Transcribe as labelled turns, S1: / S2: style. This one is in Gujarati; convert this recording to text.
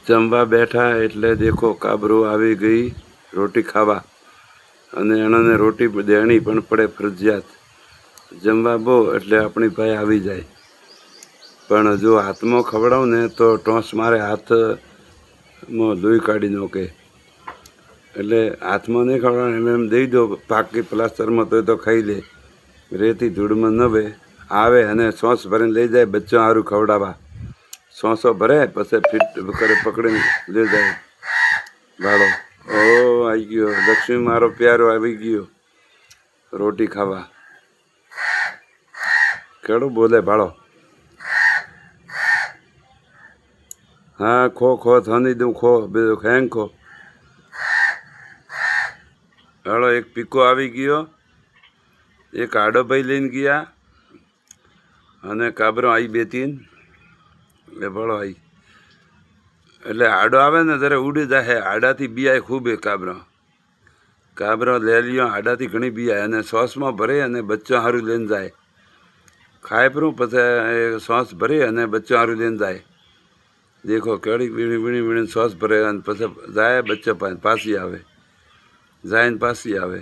S1: જમવા બેઠા એટલે દેખો કાબરો આવી ગઈ રોટી ખાવા અને એનાને રોટી દેણી પણ પડે ફરજિયાત. જમવા બહુ એટલે આપણી ભાઈ આવી જાય, પણ જો હાથમાં ખવડાવું ને તો ટોંસ મારે, હાથમાં લોહી કાઢી નાખે. એટલે હાથમાં નહીં ખવડાવે, એમ દઈ દો પાકી પ્લાસ્ટરમાં તો ખાઈ લે. રેતી ધૂળમાં નવે આવે અને સોસ ભરીને લઈ જાય બચ્ચો સારું ખવડાવવા. સોસો ભરે પછી ફીટ કરે પકડીને લઈ જાય ભાડો. ઓ આવી ગયો લક્ષ્મી, મારો પ્યારો આવી ગયો રોટી ખાવા. કેળું બોલે ભાડો. હા ખો ખો થાની દઉં, ખો બીજું ખેંગ ખો. હાલો એક પીકો આવી ગયો, એક આડો ભાઈ લઈને ગયા અને કાબરો આવી બે તીન. એટલે ભાડો આવી એટલે આડો આવે ને ત્યારે ઉડી જાય. આડાથી બિયાય ખૂબ એ કાબરો લે લ્યો, આડાથી ઘણી બિયાય અને સોસમાં ભરે અને બચ્ચો સારું લઈને જાય. ખાય પરું પછી સોસ ભરી અને બચ્ચો સારું લઈને જાય. દેખો કેળી વીણી વીણી વીણીને સોસ ભરે અને પછી જાય બચ્ચો પાછી આવે, જાય ને પાછી આવે.